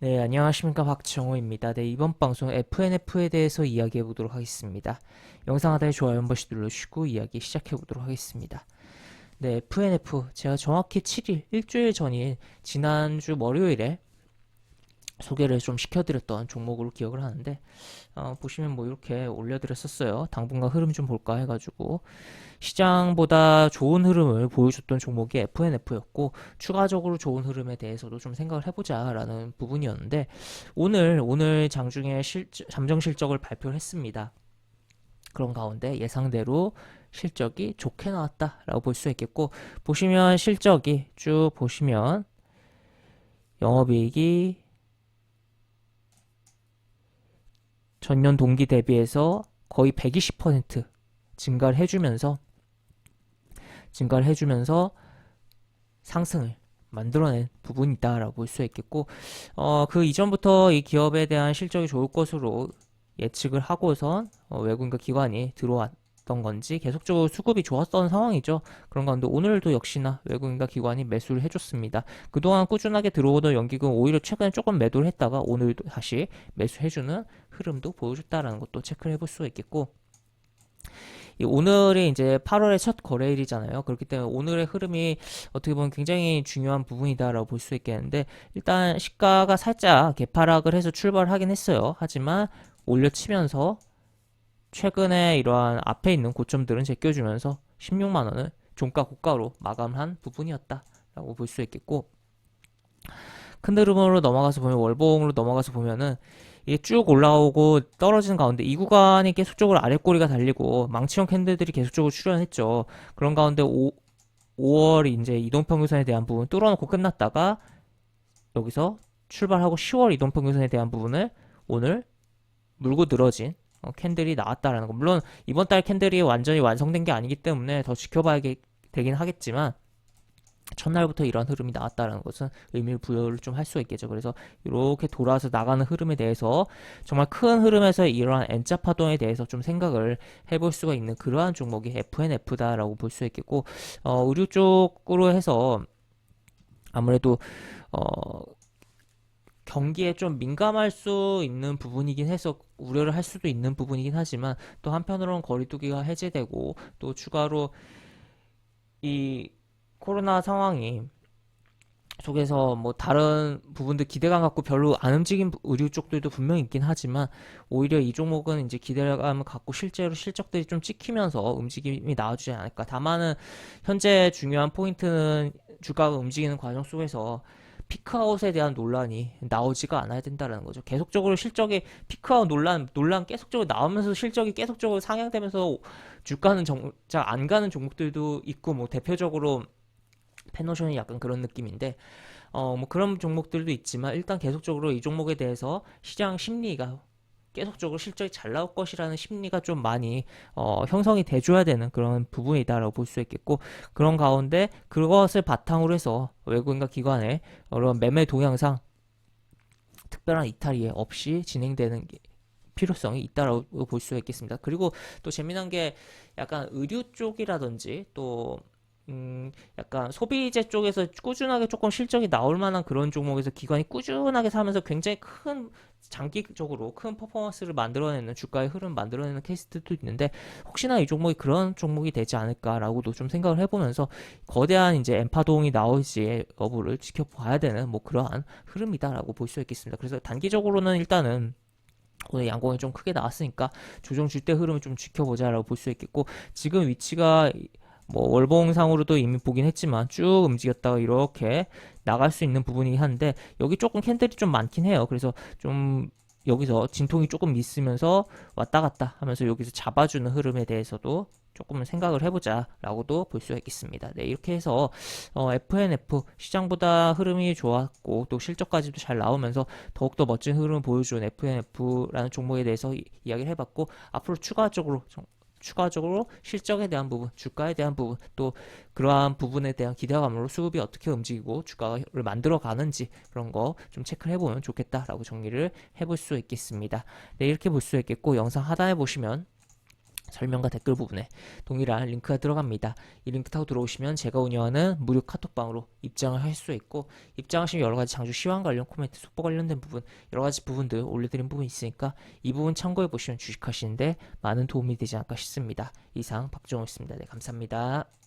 네, 안녕하십니까. 박정호입니다. 네, 이번 방송 FNF에 대해서 이야기해 보도록 하겠습니다. 영상 하단에 좋아요 한 번씩 눌러주시고 이야기 시작해 보도록 하겠습니다. 네, FNF. 제가 정확히 7일, 일주일 전인 지난주 월요일에 소개를 좀 시켜드렸던 종목으로 기억을 하는데, 보시면 뭐 이렇게 올려드렸었어요. 당분간 흐름 좀 볼까 해가지고. 시장보다 좋은 흐름을 보여줬던 종목이 FNF였고 추가적으로 좋은 흐름에 대해서도 좀 생각을 해보자라는 부분이었는데 오늘 장중에 잠정 실적을 발표를 했습니다. 그런 가운데 예상대로 실적이 좋게 나왔다라고 볼 수 있겠고 보시면 실적이 쭉 보시면 영업이익이 전년 동기 대비해서 거의 120% 증가를 해주면서 상승을 만들어낸 부분이다라고 볼 수 있겠고, 그 이전부터 이 기업에 대한 실적이 좋을 것으로 예측을 하고선 외국인과 기관이 들어왔던 건지 계속적으로 수급이 좋았던 상황이죠. 그런 가운데 오늘도 역시나 외국인과 기관이 매수를 해줬습니다. 그동안 꾸준하게 들어오던 연기금 오히려 최근에 조금 매도를 했다가 오늘도 다시 매수해주는 흐름도 보여줬다라는 것도 체크를 해볼 수가 있겠고, 오늘이 이제 8월의 첫 거래일이잖아요. 그렇기 때문에 오늘의 흐름이 어떻게 보면 굉장히 중요한 부분이다라고 볼 수 있겠는데 일단 시가가 살짝 개파락을 해서 출발하긴 했어요. 하지만 올려치면서 최근에 이러한 앞에 있는 고점들은 제껴주면서 16만 원을 종가 고가로 마감한 부분이었다라고 볼 수 있겠고 큰 흐름으로 넘어가서 보면 월봉으로 넘어가서 보면은 이게 쭉 올라오고 떨어지는 가운데 이 구간이 계속적으로 아랫꼬리가 달리고 망치형 캔들들이 계속적으로 출현했죠. 그런 가운데 5월 이제 이동평균선에 대한 부분 뚫어놓고 끝났다가 여기서 출발하고 10월 이동평균선에 대한 부분을 오늘 물고 늘어진 캔들이 나왔다라는 거. 물론 이번 달 캔들이 완전히 완성된 게 아니기 때문에 더 지켜봐야 되긴 하겠지만 첫날부터 이런 흐름이 나왔다는 것은 의미를 부여를 좀 할 수 있겠죠. 그래서 이렇게 돌아서 나가는 흐름에 대해서 정말 큰 흐름에서 이러한 N자 파동에 대해서 좀 생각을 해볼 수가 있는 그러한 종목이 FNF다라고 볼 수 있겠고 의류 쪽으로 해서 아무래도 어, 경기에 좀 민감할 수 있는 부분이긴 해서 우려를 할 수도 있는 부분이긴 하지만 또 한편으로는 거리두기가 해제되고 또 추가로 이 코로나 상황이 속에서 뭐 다른 부분들 기대감 갖고 별로 안 움직인 의류 쪽들도 분명히 있긴 하지만 오히려 이 종목은 이제 기대감을 갖고 실제로 실적들이 좀 찍히면서 움직임이 나와주지 않을까. 다만은 현재 중요한 포인트는 주가가 움직이는 과정 속에서 피크아웃에 대한 논란이 나오지가 않아야 된다는 거죠. 계속적으로 실적이 피크아웃 논란 계속적으로 나오면서 실적이 계속적으로 상향되면서 주가는 정작 안 가는 종목들도 있고 뭐 대표적으로 페노션이 약간 그런 느낌인데 뭐 그런 종목들도 있지만 일단 계속적으로 이 종목에 대해서 시장 심리가 계속적으로 실적이 잘 나올 것이라는 심리가 좀 많이 형성이 돼줘야 되는 그런 부분이다라고 볼 수 있겠고 그런 가운데 그것을 바탕으로 해서 외국인과 기관의 그런 매매 동향상 특별한 이탈이 없이 진행되는 필요성이 있다라고 볼 수 있겠습니다. 그리고 또 재미난 게 약간 의류 쪽이라든지 또 약간 소비재 쪽에서 꾸준하게 조금 실적이 나올 만한 그런 종목에서 기관이 꾸준하게 사면서 굉장히 큰 장기적으로 큰 퍼포먼스를 만들어내는 주가의 흐름 만들어내는 케이스들도 있는데 혹시나 이 종목이 그런 종목이 되지 않을까라고도 좀 생각을 해보면서 거대한 이제 엠파동이 나올지 여부를 지켜봐야 되는 뭐 그러한 흐름이다라고 볼 수 있겠습니다. 그래서 단기적으로는 일단은 오늘 양봉이 좀 크게 나왔으니까 조정 줄 때 흐름을 좀 지켜보자라고 볼 수 있겠고 지금 위치가 뭐 월봉상으로도 이미 보긴 했지만 쭉 움직였다가 이렇게 나갈 수 있는 부분이긴 한데 여기 조금 캔들이 좀 많긴 해요. 그래서 좀 여기서 진통이 조금 있으면서 왔다 갔다 하면서 여기서 잡아주는 흐름에 대해서도 조금 생각을 해보자라고도 볼 수 있겠습니다. 네, 이렇게 해서 FNF 시장보다 흐름이 좋았고 또 실적까지도 잘 나오면서 더욱더 멋진 흐름을 보여준 FNF라는 종목에 대해서 이야기를 해봤고 앞으로 추가적으로 실적에 대한 부분, 주가에 대한 부분, 또 그러한 부분에 대한 기대감으로 수급이 어떻게 움직이고 주가를 만들어 가는지 그런 거 좀 체크를 해보면 좋겠다라고 정리를 해볼 수 있겠습니다. 네, 이렇게 볼 수 있겠고 영상 하단에 보시면 설명과 댓글 부분에 동일한 링크가 들어갑니다. 이 링크 타고 들어오시면 제가 운영하는 무료 카톡방으로 입장을 할 수 있고, 입장하시면 여러가지 장주 시황 관련 코멘트, 속보 관련된 부분, 여러가지 부분들 올려드린 부분 있으니까 이 부분 참고해보시면 주식하시는데 많은 도움이 되지 않을까 싶습니다. 이상 박정호였습니다. 네, 감사합니다.